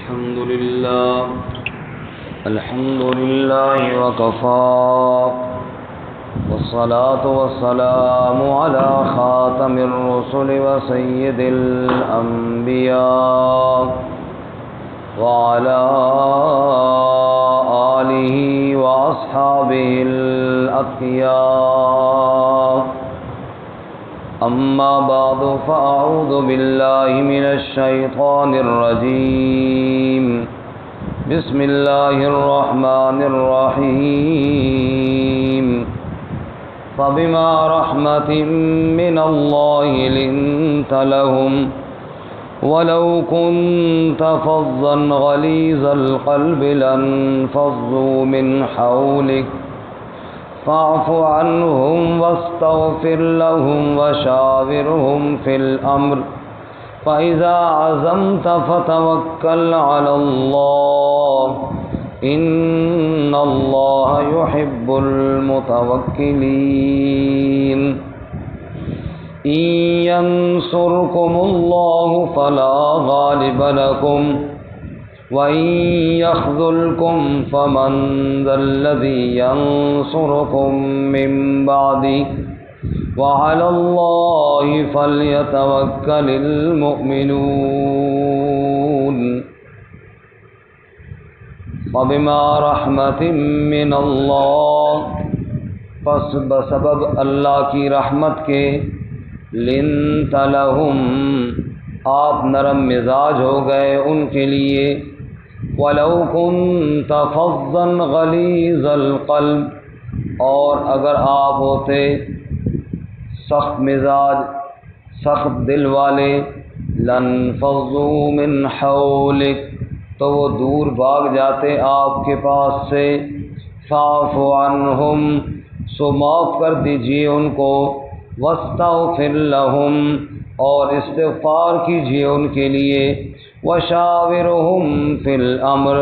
الحمد لله وكفى والصلاة والسلام على خاتم الرسل وسيد الأنبياء وعلى آله وأصحابه الأتقياء. أما بعد فأعوذ بالله من الشيطان الرجيم. بسم الله الرحمن الرحيم. فبما رحمة من الله لنت لهم ولو كنت فظا غليظ القلب لانفضوا من حولك فاعف عنهم واستغفر لهم وشاورهم في الأمر فإذا عزمت فتوكل على الله إن الله يحب المتوكلين. إن ينصركم الله فلا غالب لكم وَإِن يَخْذُلْكُمْ فَمَنْ ذَا الَّذِي يَنصُرُكُم مِّن بَعْدِهِ وَعَلَى اللَّهِ فَلْيَتَوَكَّلِ الْمُؤْمِنُونَ. فَبِمَا رَحْمَةٍ مِّنَ اللَّهِ، پس بسبب اللہ کی رحمت کے، لِنْتَ لَهُمْ، آپ نرم مزاج ہو گئے ان کے لیے. وَلَوْ كُنْتَ فَظًّا غَلِيظَ الْقَلْبِ، اور اگر آپ ہوتے سخت مزاج سخت دل والے، لَانفَضُّوا مِنْ حَوْلِكَ، تو وہ دور بھاگ جاتے آپ کے پاس سے. فَاعْفُ عَنْهُمْ، سو معاف کر دیجئے ان کو. وَاسْتَغْفِرْ لَهُمْ، اور استغفار کیجیے ان کے لیے. وَشَاوِرْهُمْ فِي الْأَمْرِ،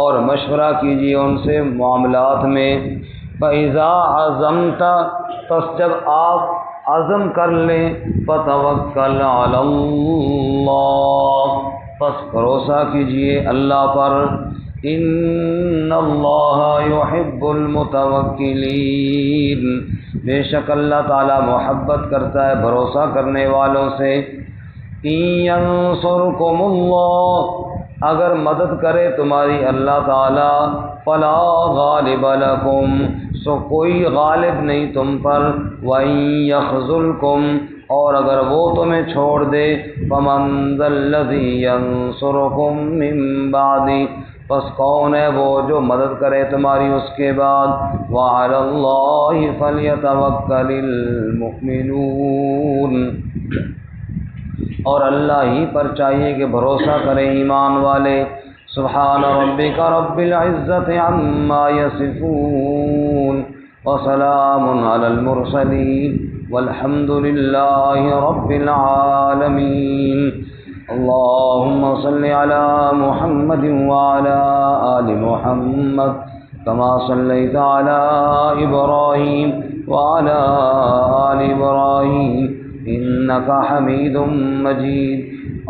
اور مشورہ کیجیے ان سے معاملات میں. فَإِذَا عَزَمْتَ، پس جب آپ عزم کر لیں، فَتَوَكَّلْ عَلَى اللَّهِ، پس بھروسہ کیجیے اللہ پر. إِنَّ اللَّهَ يُحِبُّ الْمُتَوَكِّلِينَ، بے شک اللہ تعالی محبت کرتا ہے بھروسہ کرنے والوں سے. إِن يَنصُرْكُمُ اللَّهُ، اگر مدد کرے تمہاری اللہ تعالی، فَلَا غَالِبَ لَكُمْ، سو کوئی غالب نہیں تم پر. وَإِن يَخْذُلْكُمْ، اور اگر وہ تمہیں چھوڑ دے، فَمَنْ ذَا الَّذِي يَنصُرُكُم مِّن بَعْدِهِ، پس کون ہے وہ جو مدد کرے تمہاری اس کے بعد. وَعَلَى اللَّهِ فَلْيَتَوَكَّلِ الْمُؤْمِنُونَ، اور اللہ ہی پر چاہیے کہ بھروسہ کریں ایمان والے. سبحان ربک رب العزت عما یصفون وسلام علی المرسلین والحمد للہ رب العالمین. اللهم صل على محمد وعلى آل محمد كما صليت على إبراهيم وعلى آل إبراهيم إنك حميد مجيد.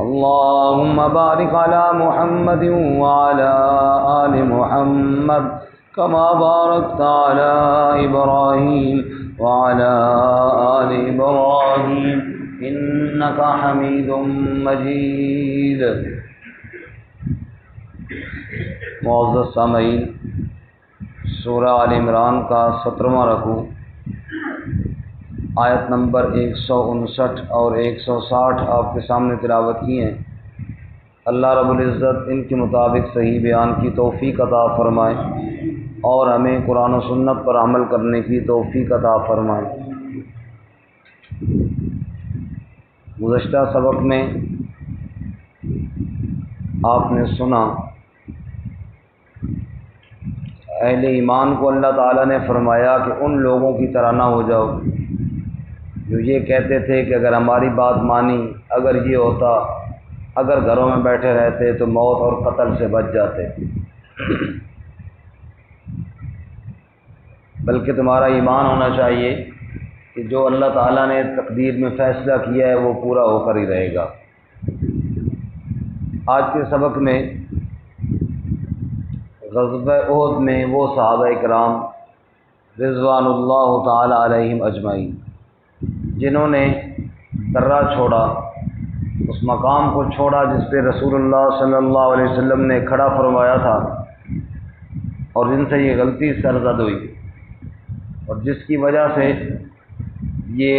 اللهم بارك على محمد وعلى آل محمد كما باركت على إبراهيم وعلى آل إبراهيم إنك حميد مجيد. معزز سامعین، سورہ آل عمران کا 17واں رکوع آیت نمبر 159 اور 160 آپ کے سامنے تلاوت کی ہیں. اللہ رب العزت ان کے مطابق صحیح بیان کی توفیق عطا فرمائے اور ہمیں قرآن و سنت پر عمل کرنے کی توفیق عطا فرمائے. گزشتہ سبق میں آپ نے سنا اہل ایمان کو اللہ تعالیٰ نے فرمایا کہ ان لوگوں کی طرح نہ ہو جاؤ جو یہ کہتے تھے کہ اگر ہماری بات مانی، اگر یہ ہوتا، اگر گھروں میں بیٹھے رہتے تو موت اور قتل سے بچ جاتے. بلکہ تمہارا ایمان ہونا چاہیے کہ جو اللہ تعالیٰ نے تقدیر میں فیصلہ کیا ہے وہ پورا ہو کر ہی رہے گا. آج کے سبق میں غزوہ احد میں وہ صحابہ کرام رضوان اللہ تعالی علیہم اجمعین جنہوں نے درہ چھوڑا، اس مقام کو چھوڑا جس پہ رسول اللہ صلی اللہ علیہ وسلم نے کھڑا فرمایا تھا، اور جن سے یہ غلطی سرزد ہوئی اور جس کی وجہ سے یہ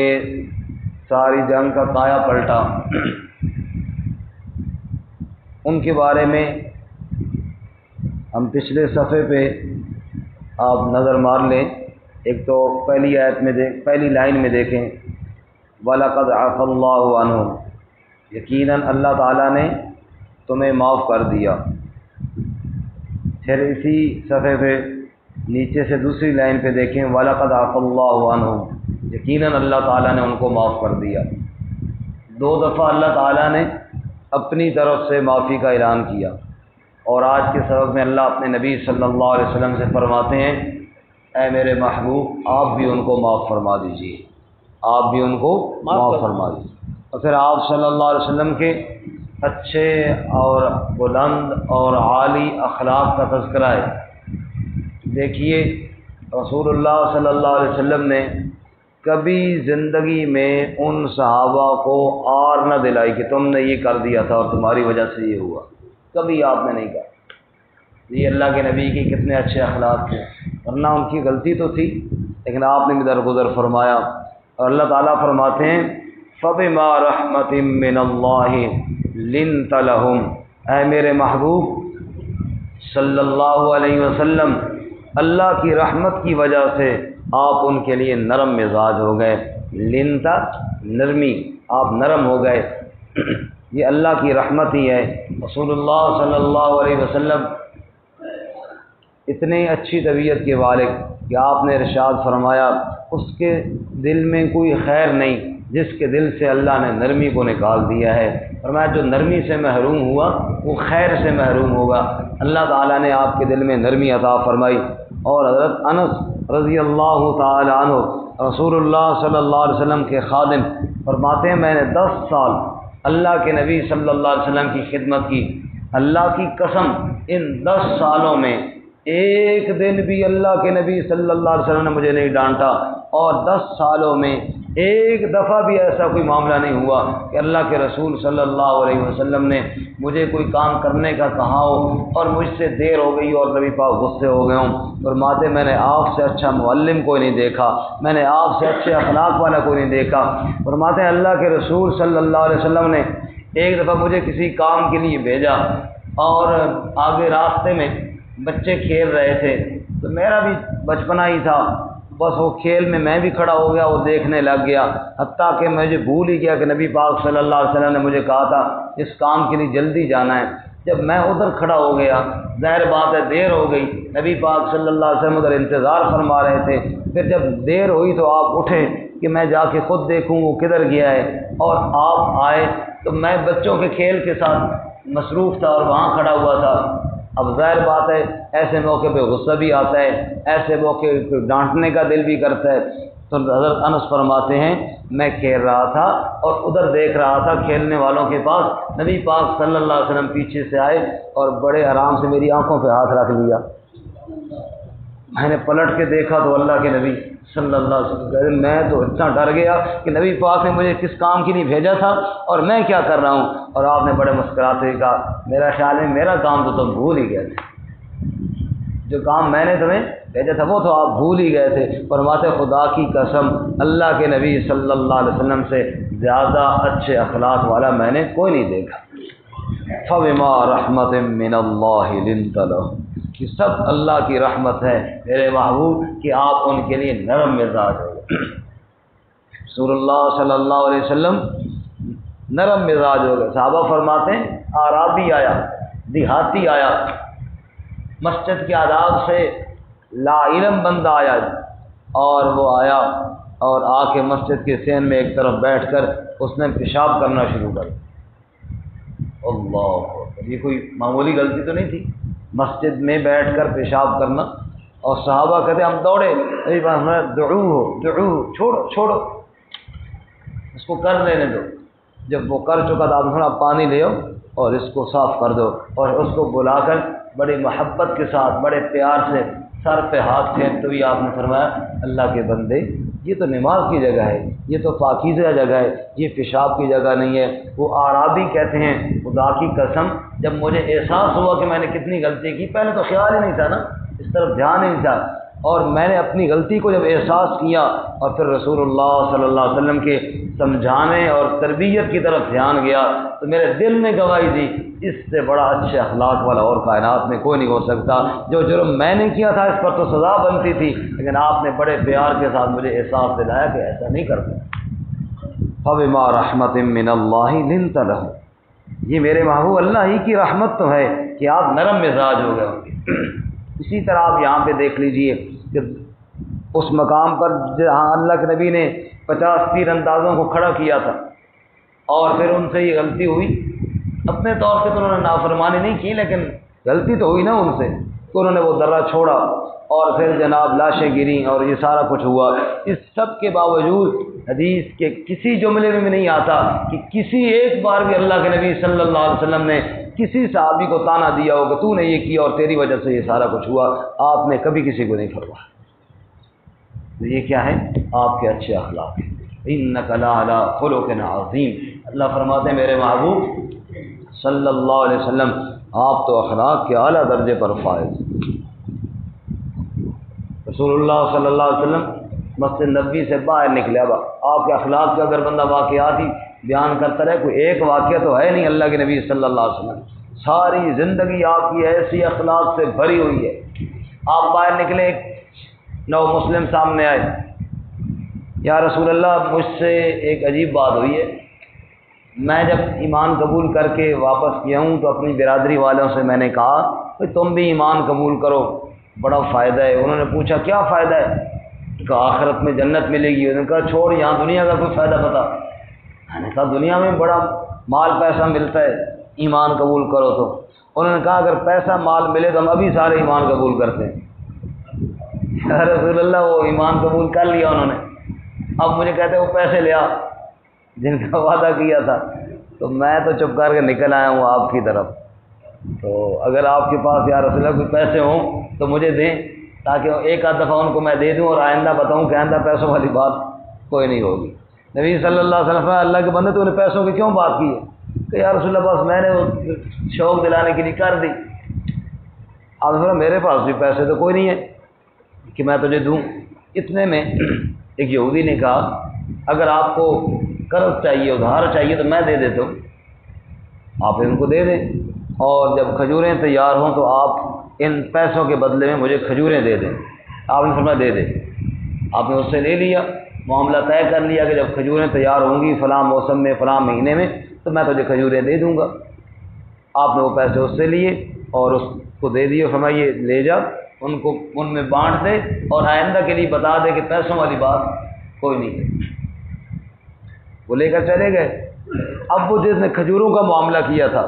ساری جنگ کا کایا پلٹا، ان کے بارے میں ہم پچھلے صفحے پہ آپ نظر مار لیں۔ ایک تو پہلی آیت میں پہلی لائن میں دیکھیں، وَلَقَدْ عَفَا اللَّهُ عَنْهُمْ، یقیناً اللہ تعالیٰ نے تمہیں معاف کر دیا۔ پھر اسی صفحے پہ نیچے سے دوسری لائن پہ دیکھیں، وَلَقَدْ عَفَا اللَّهُ عَنْهُمْ، یقیناً اللہ تعالیٰ نے ان کو معاف کر دیا۔ دو دفعہ اللہ تعالیٰ نے اپنی طرف سے معافی کا اعلان کیا، اور آج کے سبق میں اللہ اپنے نبی صلی اللہ علیہ وسلم سے فرماتے ہیں، اے میرے محبوب آپ بھی ان کو معاف فرما دیجیے، آپ بھی ان کو معاف فرما دیجیے۔ اور پھر آپ صلی اللہ علیہ وسلم کے اچھے اور بلند اور عالی اخلاق کا تذکرہ ہے۔ دیکھیے رسول اللہ صلی اللہ علیہ وسلم نے کبھی زندگی میں ان صحابہ کو آر نہ دلائی کہ تم نے یہ کر دیا تھا اور تمہاری وجہ سے یہ ہوا، کبھی آپ نے نہیں کہا۔ یہ اللہ کے نبی کے کتنے اچھے اخلاق تھے، ورنہ ان کی غلطی تو تھی لیکن آپ نے بھی درگزر فرمایا۔ اور اللہ تعالیٰ فرماتے ہیں، فَبِمَا رَحْمَةٍ مِّنَ اللَّهِ لِنْتَ لَهُمْ، اے میرے محبوب صلی اللہ علیہ وسلم اللہ کی رحمت کی وجہ سے آپ ان کے لیے نرم مزاج ہو گئے۔ لنتا نرمی، آپ نرم ہو گئے، یہ اللہ کی رحمت ہی ہے۔ رسول اللہ صلی اللہ علیہ وسلم اتنی اچھی طبیعت کے والد کہ آپ نے ارشاد فرمایا اس کے دل میں کوئی خیر نہیں جس کے دل سے اللہ نے نرمی کو نکال دیا ہے، فرمایا جو نرمی سے محروم ہوا وہ خیر سے محروم ہوگا۔ اللہ تعالیٰ نے آپ کے دل میں نرمی عطا فرمائی۔ اور حضرت انس رضی اللہ تعالی عنہ رسول اللہ صلی اللہ علیہ وسلم کے خادم فرماتے ہیں، میں نے 10 سال اللہ کے نبی صلی اللہ علیہ وسلم کی خدمت کی، اللہ کی قسم ان 10 سالوں میں ایک دن بھی اللہ کے نبی صلی اللہ علیہ وسلم نے مجھے نہیں ڈانٹا، اور 10 سالوں میں ایک دفعہ بھی ایسا کوئی معاملہ نہیں ہوا کہ اللہ کے رسول صلی اللہ علیہ وسلم نے مجھے کوئی کام کرنے کا کہا ہو اور مجھ سے دیر ہو گئی اور نبی پاک غصے ہو گئے ہوں۔ فرماتے میں نے آپ سے اچھا معلم کوئی نہیں دیکھا، میں نے آپ سے اچھے اخلاق والا کوئی نہیں دیکھا۔ فرماتے ہیں اللہ کے رسول صلی اللہ علیہ وسلم نے ایک دفعہ مجھے کسی کام کے لیے بھیجا، اور آگے راستے میں بچے کھیل رہے تھے تو میرا بھی بچپنا ہی تھا، بس وہ کھیل میں بھی کھڑا ہو گیا، وہ دیکھنے لگ گیا، حتیٰ کہ مجھے بھول ہی گیا کہ نبی پاک صلی اللہ علیہ وسلم نے مجھے کہا تھا اس کام کے لیے جلدی جانا ہے۔ جب میں ادھر کھڑا ہو گیا، ظاہر بات ہے دیر ہو گئی، نبی پاک صلی اللہ علیہ وسلم ادھر انتظار فرما رہے تھے۔ پھر جب دیر ہوئی تو آپ اٹھے کہ میں جا کے خود دیکھوں وہ کدھر گیا ہے، اور آپ آئے تو میں بچوں کے کھیل کے ساتھ مصروف تھا اور وہاں کھڑا ہوا تھا۔ اب ظاہر بات ہے ایسے موقع پہ غصہ بھی آتا ہے، ایسے موقع پہ ڈانٹنے کا دل بھی کرتا ہے۔ تو حضرت انس فرماتے ہیں میں کھیل رہا تھا اور ادھر دیکھ رہا تھا کھیلنے والوں کے پاس نبی پاک صلی اللہ علیہ وسلم پیچھے سے آئے اور بڑے آرام سے میری آنکھوں پہ ہاتھ رکھ لیا۔ میں نے پلٹ کے دیکھا تو اللہ کے نبی صلی اللہ علیہ وسلم، میں تو اتنا ڈر گیا کہ نبی پاک نے مجھے کس کام کے لیے بھیجا تھا اور میں کیا کر رہا ہوں۔ اور آپ نے بڑے مسکراتے ہوئے کہا میرا خیال ہے میرا کام تو تم بھول ہی گئے تھے، جو کام میں نے تمہیں بھیجا تھا وہ تو آپ بھول ہی گئے تھے۔ فرماتے خدا کی قسم اللہ کے نبی صلی اللہ علیہ وسلم سے زیادہ اچھے اخلاق والا میں نے کوئی نہیں دیکھا۔ فَبِمَا رَحْمَةٍ مِّنَ اللَّهِ لِنْتَ لَهُمْ، کہ سب اللہ کی رحمت ہے میرے محبوب کہ آپ ان کے لیے نرم مزاج ہو گئے۔ رسول اللہ صلی اللہ علیہ وسلم نرم مزاج ہو گئے۔ صحابہ فرماتے ہیں اعرابی آیا، دیہاتی آیا، مسجد کے آداب سے لا علم بندہ آیا، اور وہ آیا اور آ کے مسجد کے سین میں ایک طرف بیٹھ کر اس نے پیشاب کرنا شروع کر دیا۔ اللہ، یہ کوئی معمولی غلطی تو نہیں تھی، مسجد میں بیٹھ کر پیشاب کرنا۔ اور صحابہ کہتے ہم دوڑے، دعو چھوڑو چھوڑو اس کو کر لینے دو۔ جب وہ کر چکا تو آپ تھوڑا پانی لے آؤ اور اس کو صاف کر دو، اور اس کو بلا کر بڑی محبت کے ساتھ بڑے پیار سے سر پہ ہاتھ پھیرتے ہوئے آپ نے فرمایا اللہ کے بندے یہ تو نماز کی جگہ ہے، یہ تو پاکیزہ جگہ ہے، یہ پیشاب کی جگہ نہیں ہے۔ وہ اعرابی کہتے ہیں خدا کی قسم جب مجھے احساس ہوا کہ میں نے کتنی غلطی کی، پہلے تو خیال ہی نہیں تھا نا، اس طرف دھیان ہی نہیں تھا، اور میں نے اپنی غلطی کو جب احساس کیا اور پھر رسول اللہ صلی اللہ علیہ وسلم کے سمجھانے اور تربیت کی طرف دھیان گیا تو میرے دل نے گواہی دی اس سے بڑا اچھے اخلاق والا اور کائنات میں کوئی نہیں ہو سکتا۔ جو جرم میں نے کیا تھا اس پر تو سزا بنتی تھی، لیکن آپ نے بڑے پیار کے ساتھ مجھے احساس دلایا کہ ایسا نہیں کرتا۔ فَبِمَا رَحْمَةٍ مِّنَ اللَّهِ لِنْتَ لَهُمْ، یہ میرے محبوب اللہ ہی کی رحمت تو ہے کہ آپ نرم مزاج ہو گئے ہوں گے۔ اسی طرح آپ یہاں پہ دیکھ لیجئے کہ اس مقام پر جہاں اللہ کے نبی نے 50 تیر اندازوں کو کھڑا کیا تھا اور پھر ان سے یہ غلطی ہوئی، اپنے طور سے تو انہوں نے نافرمانی نہیں کی لیکن غلطی تو ہوئی نا ان سے، تو انہوں نے وہ درہ چھوڑا اور پھر جناب لاشیں گریں اور یہ سارا کچھ ہوا۔ اس سب کے باوجود حدیث کے کسی جملے میں نہیں آتا کہ کسی ایک بار بھی اللہ کے نبی صلی اللہ علیہ وسلم نے کسی صحابی کو تانا دیا ہو کہ تو نے یہ کیا اور تیری وجہ سے یہ سارا کچھ ہوا، آپ نے کبھی کسی کو نہیں فرمایا۔ تو یہ کیا ہے؟ آپ کے اچھے اخلاق ہیں۔ انک لعلی خلق عظیم، اللہ فرماتے ہیں میرے محبوب صلی اللہ علیہ وسلم آپ تو اخلاق کے اعلیٰ درجے پر فائز۔ رسول اللہ صلی اللہ علیہ وسلم مسجد نبوی سے باہر نکلے، اب آپ کے اخلاق کے اگر بندہ واقعات ہی بیان کرتا رہے، کوئی ایک واقعہ تو ہے نہیں اللہ کے نبی صلی اللہ علیہ وسلم، ساری زندگی آپ کی ایسی اخلاق سے بھری ہوئی ہے۔ آپ باہر نکلے، ایک نو مسلم سامنے آئے، یا رسول اللہ مجھ سے ایک عجیب بات ہوئی ہے، میں جب ایمان قبول کر کے واپس کیا ہوں تو اپنی برادری والوں سے میں نے کہا کہ تم بھی ایمان قبول کرو، بڑا فائدہ ہے۔ انہوں نے پوچھا کیا فائدہ ہے؟ کہا آخرت میں جنت ملے گی۔ انہوں نے کہا چھوڑ یہاں دنیا کا کوئی فائدہ بتا۔ میں نے کہا دنیا میں بڑا مال پیسہ ملتا ہے، ایمان قبول کرو تو۔ انہوں نے کہا اگر پیسہ مال ملے تو ہم ابھی سارے ایمان قبول کرتے ہیں۔ یا رسول اللہ وہ ایمان قبول کر لیا انہوں نے، اب مجھے کہتے وہ پیسے لے آ جن کا وعدہ کیا تھا، تو میں تو چپ کر کے نکل آیا ہوں آپ کی طرف۔ تو اگر آپ کے پاس یا رسول اللہ کوئی پیسے ہوں تو مجھے دیں تاکہ ایک آدھ دفعہ ان کو میں دے دوں اور آئندہ بتاؤں کہ آئندہ پیسوں والی بات کوئی نہیں ہوگی۔ نبی صلی اللہ علیہ وسلم اللہ کے بندے تو نے پیسوں کی کیوں بات کی ہے؟ کہ یا رسول اللہ بس میں نے وہ شوق دلانے کے لیے کر دی۔ آپ نے فرمایا میرے پاس بھی پیسے تو کوئی نہیں ہے کہ میں تجھے دوں۔ اتنے میں ایک یہودی نے کہا اگر آپ کو قرض چاہیے، ادھار چاہیے تو میں دے دیتا ہوں، آپ ان کو دے دیں، اور جب کھجوریں تیار ہوں تو آپ ان پیسوں کے بدلے میں مجھے کھجوریں دے دیں۔ آپ نے فرمایا دے دیں۔ آپ نے اس سے لے لیا، معاملہ طے کر لیا کہ جب کھجوریں تیار ہوں گی فلاں موسم میں فلاں مہینے میں تو میں تجھے کھجوریں دے دوں گا۔ آپ نے وہ پیسے اس سے لیے اور اس کو دے دیے، فرمایا یہ لے جا، ان کو ان میں بانٹ دے اور آئندہ کے لیے بتا دے کہ پیسوں والی بات کوئی نہیں ہے۔ وہ لے کر چلے گئے۔ اب وہ جس نے کھجوروں کا معاملہ کیا تھا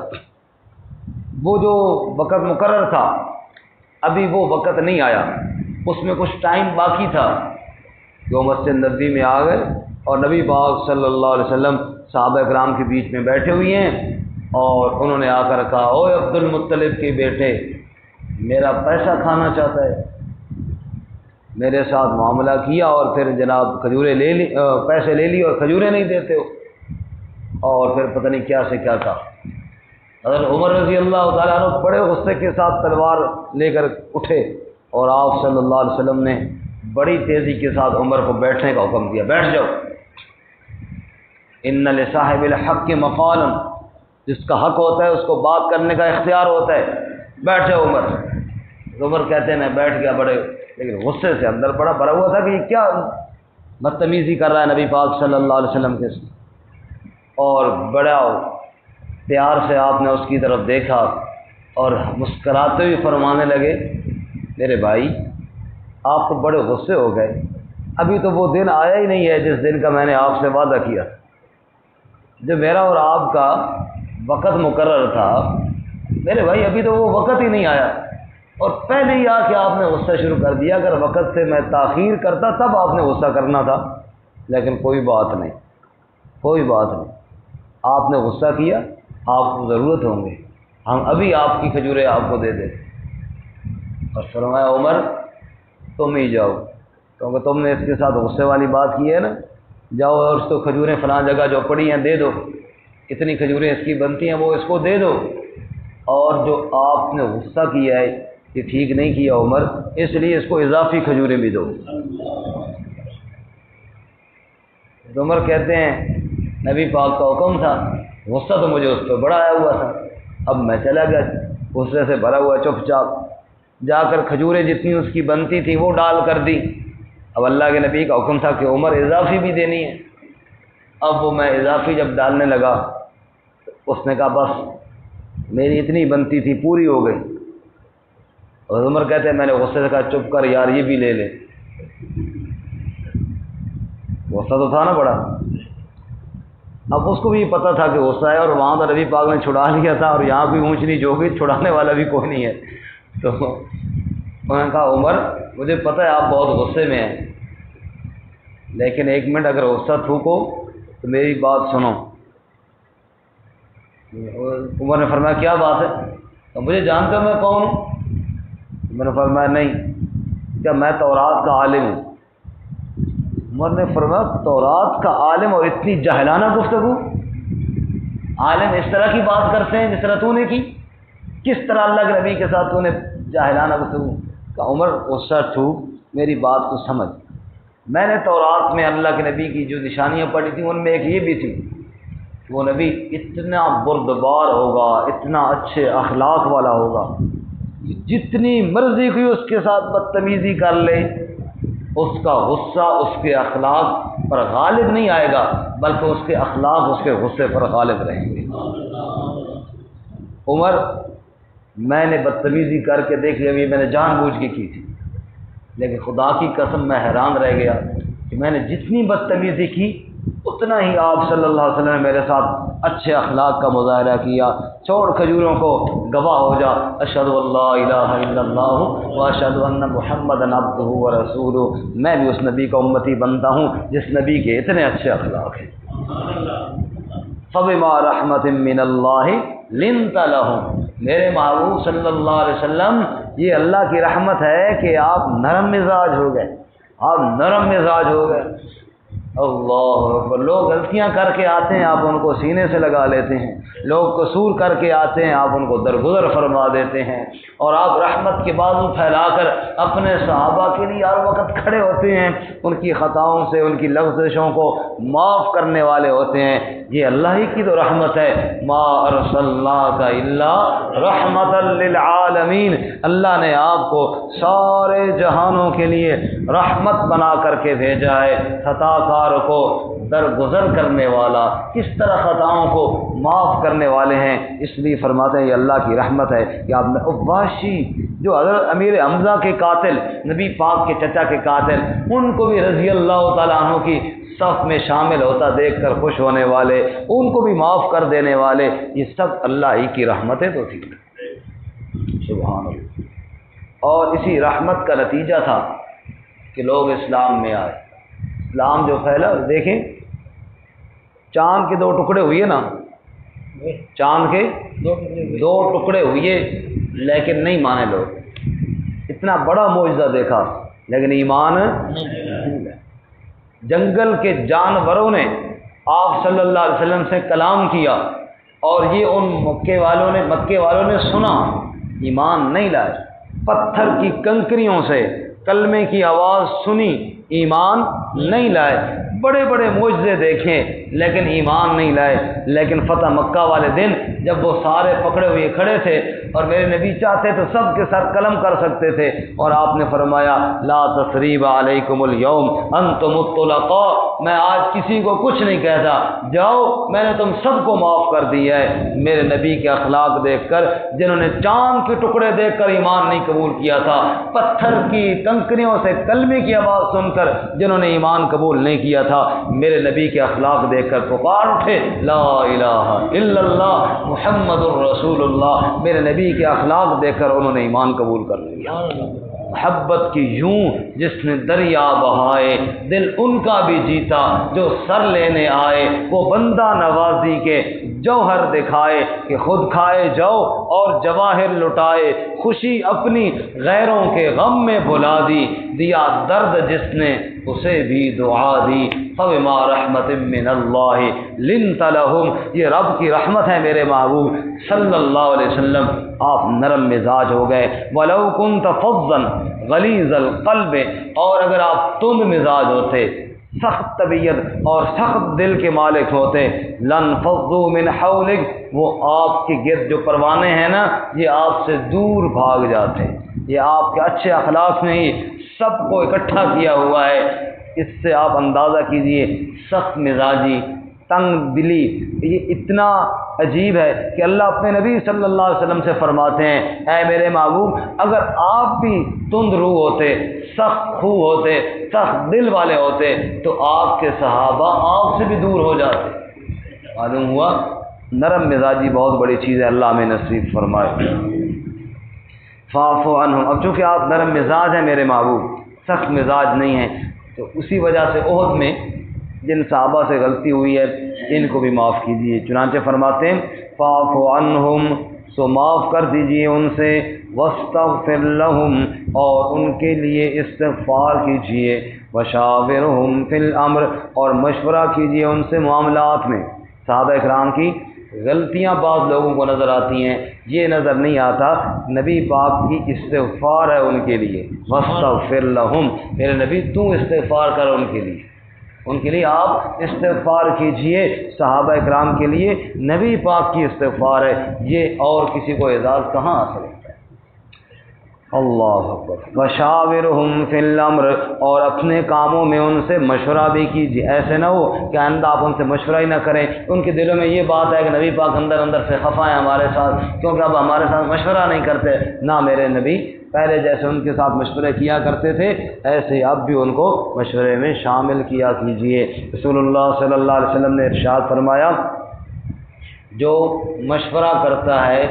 وہ جو وقت مقرر تھا ابھی وہ وقت نہیں آیا، اس میں کچھ ٹائم باقی تھا۔ جو مسجد نبوی میں آ گئے اور نبی پاک صلی اللہ علیہ وسلم صحابہ کرام کے بیچ میں بیٹھے ہوئے ہیں اور انہوں نے آ کر کہا اوے عبد المطلب کے بیٹے میرا پیسہ کھانا چاہتا ہے، میرے ساتھ معاملہ کیا اور پھر جناب کھجوریں لے لی، پیسے لے لی اور کھجوریں نہیں دیتے ہو، اور پھر پتہ نہیں کیا سے کیا کہا۔ حضرت عمر رضی اللہ تعالیٰ عنہ بڑے غصے کے ساتھ تلوار لے کر اٹھے اور آپ صلی اللہ علیہ وسلم نے بڑی تیزی کے ساتھ عمر کو بیٹھنے کا حکم دیا، بیٹھ جاؤ، ان لصاحب الحق مقالا، جس کا حق ہوتا ہے اس کو بات کرنے کا اختیار ہوتا ہے، بیٹھ جاؤ عمر۔ عمر کہتے ہیں میں بیٹھ گیا بڑے، لیکن غصے سے اندر بڑا بھرا ہوا تھا کہ یہ کیا بدتمیزی کر رہا ہے نبی پاک صلی اللہ علیہ وسلم کے ساتھ، اور بڑا پیار سے آپ نے اس کی طرف دیکھا اور مسکراتے ہوئے فرمانے لگے میرے بھائی آپ تو بڑے غصے ہو گئے، ابھی تو وہ دن آیا ہی نہیں ہے جس دن کا میں نے آپ سے وعدہ کیا، جو میرا اور آپ کا وقت مقرر تھا میرے بھائی، ابھی تو وہ وقت ہی نہیں آیا، اور پہلے ہی آ کے آپ نے غصہ شروع کر دیا۔ اگر وقت سے میں تاخیر کرتا تب آپ نے غصہ کرنا تھا، لیکن کوئی بات نہیں، کوئی بات نہیں، آپ نے غصہ کیا، آپ کو ضرورت ہوں گے، ہم ابھی آپ کی کھجوریں آپ کو دے دیں۔ اور فرمایا عمر تم ہی جاؤ، کیونکہ تم نے اس کے ساتھ غصے والی بات کی ہے نا، جاؤ اور اس کو کھجوریں فلاں جگہ جو پڑی ہیں دے دو، اتنی کھجوریں اس کی بنتی ہیں وہ اس کو دے دو، اور جو آپ نے غصہ کیا ہے کہ ٹھیک نہیں کیا عمر، اس لیے اس کو اضافی کھجوریں بھی دو۔ عمر کہتے ہیں نبی پاک کا حکم تھا، غصہ تو مجھے اس پہ بڑا آیا ہوا تھا، اب میں چلا گیا غصے سے بھرا ہوا، چپ چاپ جا کر کھجوریں جتنی اس کی بنتی تھی وہ ڈال کر دی۔ اب اللہ کے نبی کا حکم تھا کہ عمر اضافی بھی دینی ہے۔ اب وہ میں اضافی جب ڈالنے لگا، اس نے کہا بس میری اتنی بنتی تھی پوری ہو گئی، اور عمر کہتے ہیں میں نے غصے سے کہا چپ کر یار یہ بھی لے لے، غصہ تو تھا نا بڑا۔ اب اس کو بھی پتہ تھا کہ غصہ ہے، اور وہاں تو نبی پاک نے چھڑا لیا تھا، اور یہاں بھی اونچ نیچ ہو گئی، چھڑانے والا بھی کوئی نہیں ہے۔ تو انہوں نے کہا عمر مجھے پتہ ہے آپ بہت غصے میں ہیں، لیکن ایک منٹ اگر غصہ تھوکو تو میری بات سنو۔ عمر نے فرمایا کیا بات ہے؟ تو مجھے جانتے ہو میں کون ہوں؟ میں نے فرمایا نہیں۔ کیا میں تورات کا عالم ہوں؟ عمر نے فرمایا تورات کا عالم اور اتنی جاہلانہ گفتگو؟ عالم اس طرح کی بات کرتے ہیں جس طرح تو نے کی؟ کس طرح اللہ کے نبی کے ساتھ تو نے جاہلانہ گفتگو؟ کہ عمر غصہ ٹھوک، میری بات کو سمجھ، میں نے تورات میں اللہ کے نبی کی جو نشانیاں پڑھی تھیں ان میں ایک یہ بھی تھی کہ وہ نبی اتنا بردبار ہوگا، اتنا اچھے اخلاق والا ہوگا، جتنی مرضی کوئی اس کے ساتھ بدتمیزی کر لے اس کا غصہ اس کے اخلاق پر غالب نہیں آئے گا، بلکہ اس کے اخلاق اس کے غصے پر غالب رہیں گے۔ عمر میں نے بدتمیزی کر کے دیکھ لیا، میں نے جان بوجھ کے کی تھی، لیکن خدا کی قسم میں حیران رہ گیا کہ میں نے جتنی بدتمیزی کی اتنا ہی آپ صلی اللہ علیہ وسلم نے میرے ساتھ اچھے اخلاق کا مظاہرہ کیا۔ چھوڑ کھجوروں کو، گواہ ہو جا اشہد اللہ الہ الا اللہ واشہد ان محمدا عبدہ ورسولہ، میں بھی اس نبی کا امتی بنتا ہوں جس نبی کے اتنے اچھے اخلاق ہیں۔ فبما رحمت من اللہ لنت لہم، میرے محبوب صلی اللہ علیہ وسلم یہ اللہ کی رحمت ہے کہ آپ نرم مزاج ہو گئے، آپ نرم مزاج ہو گئے۔ اللہ اکبر، لوگ غلطیاں کر کے آتے ہیں آپ ان کو سینے سے لگا لیتے ہیں، لوگ قصور کر کے آتے ہیں آپ ان کو درگزر فرما دیتے ہیں، اور آپ رحمت کے بازو پھیلا کر اپنے صحابہ کے لیے ہر وقت کھڑے ہوتے ہیں، ان کی خطاؤں سے ان کی لغزشوں کو معاف کرنے والے ہوتے ہیں۔ یہ اللہ ہی کی تو رحمت ہے، ما ارسلناک الا رحمت للعالمین، اللہ نے آپ کو سارے جہانوں کے لیے رحمت بنا کر کے بھیجا ہے۔ خطا کار کو درگزر کرنے والا، کس طرح خطاؤں کو معاف کرنے والے ہیں، اس لیے فرماتے ہیں یہ اللہ کی رحمت ہے کہ آپ نے عباشی جو حضرت امیر حمزہ کے قاتل، نبی پاک کے چچا کے قاتل، ان کو بھی رضی اللہ تعالیٰ عنہ کی صف میں شامل ہوتا دیکھ کر خوش ہونے والے، ان کو بھی معاف کر دینے والے، یہ سب اللہ ہی کی رحمتیں تو تھی۔ سبحان اللہ۔ اور اسی رحمت کا نتیجہ تھا کہ لوگ اسلام میں آئے، اسلام جو پھیلا، دیکھیں چاند کے 2 ٹکڑے ہوئے نا، چاند کے 2 ٹکڑے ہوئے لیکن نہیں مانے لوگ، اتنا بڑا معجزہ دیکھا لیکن ایمان نہیں لائے۔ جنگل کے جانوروں نے آپ صلی اللہ علیہ وسلم سے کلام کیا اور یہ ان مکے والوں نے سنا، ایمان نہیں لائے۔ پتھر کی کنکریوں سے کلمے کی آواز سنی، ایمان نہیں لائے۔ بڑے بڑے معجزے دیکھیں لیکن ایمان نہیں لائے۔ لیکن فتح مکہ والے دن جب وہ سارے پکڑے ہوئے کھڑے تھے اور میرے نبی چاہتے تو سب کے سر قلم کر سکتے تھے، اور آپ نے فرمایا لا تثریب علیکم اليوم انتم الطلقاء، میں آج کسی کو کچھ نہیں کہتا، جاؤ میں نے تم سب کو معاف کر دیا ہے۔ میرے نبی کے اخلاق دیکھ کر، جنہوں نے چاند کے ٹکڑے دیکھ کر ایمان نہیں قبول کیا تھا، پتھر کی کنکریوں سے کلمے کی آواز سن کر جنہوں نے ایمان قبول نہیں کیا تھا، میرے نبی کے اخلاق دیکھ کر پکار اٹھے لا الہ الا اللہ محمد الرسول اللہ، میرے نبی کے اخلاق دیکھ کر انہوں نے ایمان قبول کر لیا۔ محبت کی یوں جس نے دریا بہائے، دل ان کا بھی جیتا جو سر لینے آئے، وہ بندہ نوازی کے جوہر دکھائے کہ خود کھائے جاؤ اور جواہر لٹائے، خوشی اپنی غیروں کے غم میں بھلا دی، دیا درد جس نے اسے بھی دعا دی، فبما رحمت من اللہ لنت لہم، یہ رب کی رحمت ہے میرے محبوب صلی اللہ علیہ وسلم، آپ نرم مزاج ہو گئے۔ ولو کنت فظا غلیظ القلب، اور اگر آپ تند مزاج ہوتے، سخت طبیعت اور سخت دل کے مالک ہوتے، لانفضوا من حولک، وہ آپ کے گرد جو پروانے ہیں نا یہ آپ سے دور بھاگ جاتے۔ یہ آپ کے اچھے اخلاق نے ہی سب کو اکٹھا کیا ہوا ہے، اس سے آپ اندازہ کیجئے سخت مزاجی، تنگ دلی، یہ اتنا عجیب ہے کہ اللہ اپنے نبی صلی اللہ علیہ وسلم سے فرماتے ہیں، اے میرے محبوب اگر آپ بھی تند روح ہوتے، سخت خو ہوتے، سخت دل والے ہوتے تو آپ کے صحابہ آپ سے بھی دور ہو جاتے۔ معلوم ہوا نرم مزاجی بہت بڑی چیز ہے، اللہ ہمیں نصیب فرمائے۔ فاعف عنہم، اب چونکہ آپ نرم مزاج ہیں میرے محبوب، سخت مزاج نہیں ہیں، تو اسی وجہ سے احد میں جن صحابہ سے غلطی ہوئی ہے ان کو بھی معاف کیجیے۔ چنانچہ فرماتے ہیں فاعف عنہم، سو معاف کر دیجیے ان سے، واستغفر لہم، اور ان کے لیے استغفار کیجیے، وشاورہم فی الامر، اور مشورہ کیجیے ان سے معاملات میں۔ صحابہ اکرام کی غلطیاں بعض لوگوں کو نظر آتی ہیں، یہ نظر نہیں آتا نبی پاک کی استغفار ہے ان کے لیے، واستغفر لہم، میرے نبی تو استغفار کر ان کے لیے آپ استغفار کیجئے۔ صحابہ اکرام کے لیے نبی پاک کی استغفار ہے، یہ اور کسی کو اعزاز کہاں حاصل ہوتا ہے؟ اللہ اکبر۔ وشاورہم فی الامر، اور اپنے کاموں میں ان سے مشورہ بھی کیجیے، ایسے نہ ہو کہ آئندہ آپ ان سے مشورہ ہی نہ کریں، ان کے دلوں میں یہ بات ہے کہ نبی پاک اندر اندر سے خفا ہیں ہمارے ساتھ کیونکہ اب ہمارے ساتھ مشورہ نہیں کرتے۔ نہ میرے نبی پہلے جیسے ان کے ساتھ مشورے کیا کرتے تھے ایسے اب بھی ان کو مشورے میں شامل کیا کیجیے۔ رسول اللہ صلی اللہ علیہ وسلم نے ارشاد فرمایا، جو مشورہ کرتا ہے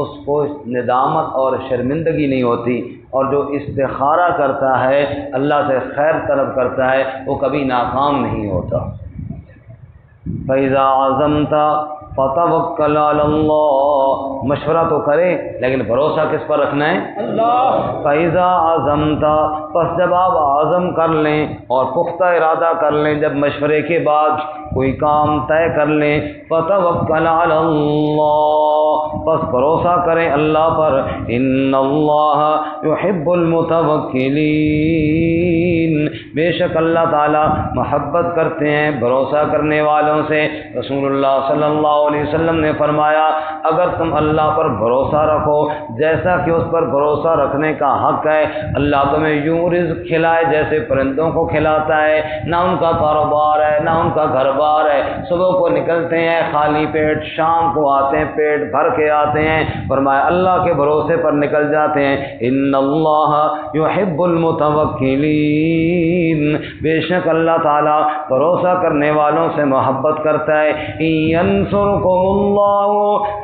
اس کو ندامت اور شرمندگی نہیں ہوتی، اور جو استخارہ کرتا ہے اللہ سے خیر طلب کرتا ہے وہ کبھی ناکام نہیں ہوتا۔ فَإِذَا عَزَمْتَ فَتَوَكَّلْ عَلَى اللَّهِ، مشورہ تو کرے لیکن بھروسہ کس پر رکھنا ہے؟ اللہ۔ فَإِذَا عَزَمْتَ، پس جب آپ عزم کر لیں اور پختہ ارادہ کر لیں، جب مشورے کے بعد کوئی کام طے کر لیں، فَتَوَكَّلْ عَلَى اللَّهِ، پس بھروسہ کریں اللہ پر، إِنَّ اللَّهَ يُحِبُّ الْمُتَوَكِّلِينَ، بے شک اللہ تعالی محبت کرتے ہیں بھروسہ کرنے والوں سے۔ رسول اللہ صلی اللہ علیہ وسلم نے فرمایا، اگر تم اللہ پر بھروسہ رکھو جیسا کہ اس پر بھروسہ رکھنے کا حق ہے، اللہ تمہیں یوں رزق کھلائے جیسے پرندوں کو کھلاتا ہے، نہ ان کا کاروبار ہے نہ ان کا گھر بار ہے، صبح کو نکلتے ہیں خالی پیٹ، شام کو آتے ہیں پیٹ بھر کے آتے ہیں، فرمایا اللہ کے بھروسے پر نکل جاتے ہیں۔ ان اللہ یحب المتوکلین، بے شک اللہ تعالی بھروسہ کرنے والوں سے محبت کرتا ہے۔ ینصرکم اللہ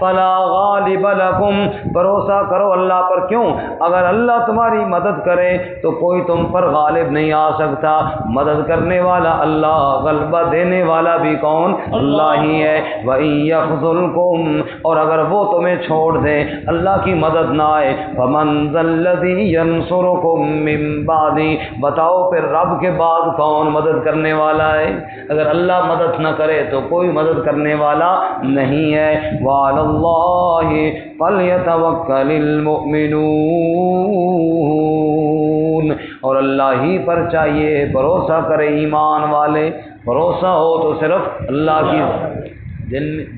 فلا غالب لکم، بھروسہ کرو اللہ پر، کیوں؟ اگر اللہ تمہاری مدد کرے تو کوئی تم پر غالب نہیں آ سکتا، مدد کرنے والا اللہ، غلبہ دینے والا بھی کون؟ اللہ ہی ہے۔ وَإِن يَخْذُلْكُمْ، اور اگر وہ تمہیں چھوڑ دے، اللہ کی مدد نہ آئے، فَمَنْ ذَا الَّذِي يَنصُرُكُم مِّن بَعْدِهِ، بتاؤ پھر رب کے بعد کون مدد کرنے والا ہے؟ اگر اللہ مدد نہ کرے تو کوئی مدد کرنے والا نہیں ہے۔ وَعَلَى اللَّهِ فَلْيَتَوَكَّلِ الْمُؤْمِنُونَ، اور اللہ ہی پر چاہیے بھروسہ کرے ایمان والے۔ بھروسہ ہو تو صرف اللہ کی،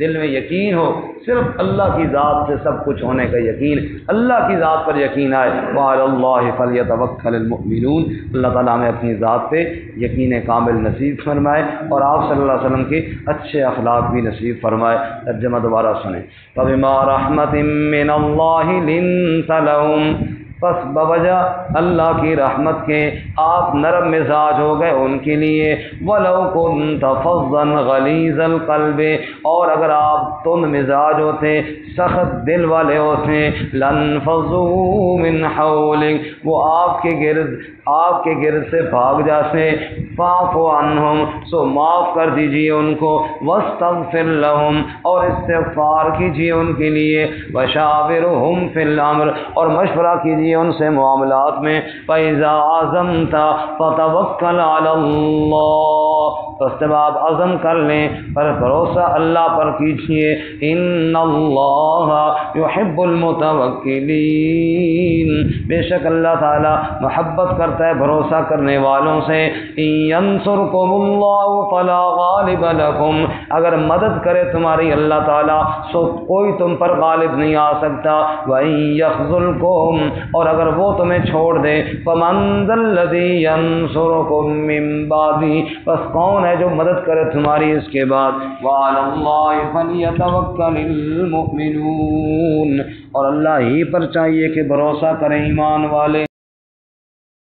دل میں یقین ہو، صرف اللہ کی ذات سے سب کچھ ہونے کا یقین، اللہ کی ذات پر یقین آئے۔ وعلی اللہ فلیتوکل المؤمنون، اللہ تعالیٰ ہمیں اپنی ذات پہ یقین کامل نصیب فرمائے اور آپ صلی اللہ علیہ وسلم کے اچھے اخلاق بھی نصیب فرمائے۔ ترجمہ دوبارہ سنیں۔ فبما رحمت من اللہ لنت لہم، پس بوجہ اللہ کی رحمت کے آپ نرم مزاج ہو گئے ان کے لیے۔ وَلَوْ كُنْتَ فَظًّا غَلِيظَ الْقَلْبِ، اور اگر آپ تند مزاج ہوتے، سخت دل والے ہوتے، لَانْفَضُّوا مِنْ حَوْلِكَ، وہ آپ کے گرد سے بھاگ جاتے۔ فَاعْفُ عَنْهُمْ، سو معاف کر دیجئے ان کو، وَاسْتَغْفِرْ لَهُمْ، اور استغفار کیجئے ان کے لیے، وَشَاوِرْهُمْ فِي الْأَمْرِ، اور مشورہ کیجئے ان سے معاملات میں، فَإِذَا عَزَمْتَ فَتَوَكَّلْ عَلَى اللَّهِ، بس جب آپ عزم کر لیں پر بھروسہ اللہ پر کیجئے، ان اللہ یحب المتوکلین، بے شک اللہ تعالی محبت کرتا ہے بھروسہ کرنے والوں سے۔ ان ینصرکم اللہ فلا غالب لکم، اگر مدد کرے تمہاری اللہ تعالی سو کوئی تم پر غالب نہیں آ سکتا۔ وَإِن یخذلکم، اور اگر وہ تمہیں چھوڑ دے، فمن ذا الذی ینصرکم من بعدہ، بس کون ہے جو مدد کرے تمہاری اس کے بعد۔ وَعَلَى اللَّهِ فَلْيَتَوَكَّلِ الْمُؤْمِنُونَ، اور اللہ ہی پر چاہیے کہ بھروسہ کریں ایمان والے۔